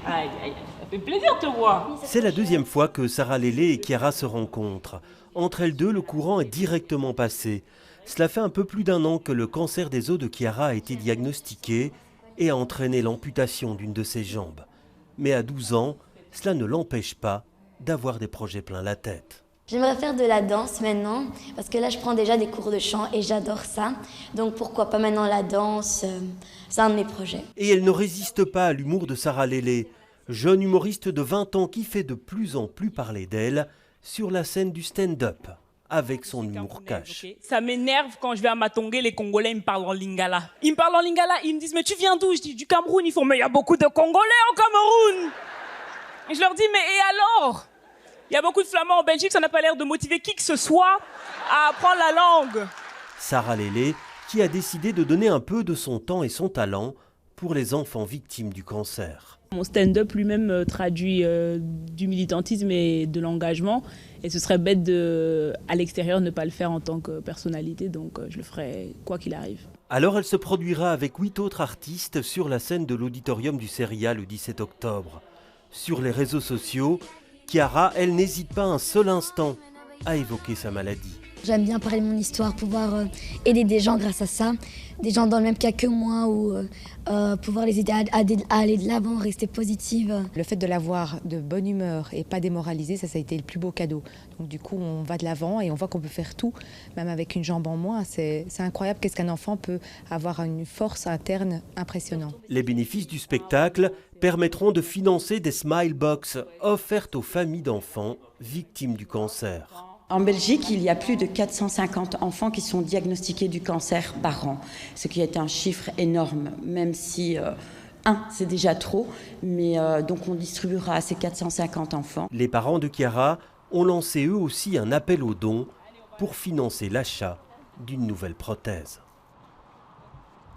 Aïe, aïe, ça fait plaisir de te voir. C'est la deuxième fois que Sarah Lélé et Chiara se rencontrent. Entre elles deux, le courant est directement passé. Cela fait un peu plus d'un an que le cancer des os de Chiara a été diagnostiqué et a entraîné l'amputation d'une de ses jambes. Mais à 12 ans, cela ne l'empêche pas d'avoir des projets plein la tête. J'aimerais faire de la danse maintenant, parce que là je prends déjà des cours de chant et j'adore ça. Donc pourquoi pas maintenant la danse, c'est un de mes projets. Et elle ne résiste pas à l'humour de Sarah Lélé, jeune humoriste de 20 ans qui fait de plus en plus parler d'elle sur la scène du stand-up, avec son humour cash. Ça m'énerve quand je vais à Matongé, les Congolais ils me parlent en lingala. Ils me parlent en lingala, ils me disent mais tu viens d'où? Je dis du Cameroun. Ils font mais il y a beaucoup de Congolais au Cameroun. Et je leur dis mais et alors? Il y a beaucoup de Flamands en Belgique, ça n'a pas l'air de motiver qui que ce soit à apprendre la langue. Sarah Lélé, qui a décidé de donner un peu de son temps et son talent pour les enfants victimes du cancer. Mon stand-up lui-même traduit du militantisme et de l'engagement. Et ce serait bête à l'extérieur ne pas le faire en tant que personnalité, donc je le ferai quoi qu'il arrive. Alors elle se produira avec 8 autres artistes sur la scène de l'auditorium du Seria le 17 octobre. Sur les réseaux sociaux, Chiara, elle n'hésite pas un seul instant à évoquer sa maladie. J'aime bien parler de mon histoire, pouvoir aider des gens grâce à ça, des gens dans le même cas que moi, ou pouvoir les aider à aller de l'avant, rester positive. Le fait de l'avoir de bonne humeur et pas démoralisé, ça a été le plus beau cadeau. Donc du coup, on va de l'avant et on voit qu'on peut faire tout, même avec une jambe en moins. C'est incroyable qu'est-ce qu'un enfant peut avoir une force interne impressionnante. Les bénéfices du spectacle permettront de financer des Smile Box offertes aux familles d'enfants victimes du cancer. En Belgique, il y a plus de 450 enfants qui sont diagnostiqués du cancer par an, ce qui est un chiffre énorme, même si c'est déjà trop, mais donc on distribuera à ces 450 enfants. Les parents de Chiara ont lancé eux aussi un appel aux dons pour financer l'achat d'une nouvelle prothèse.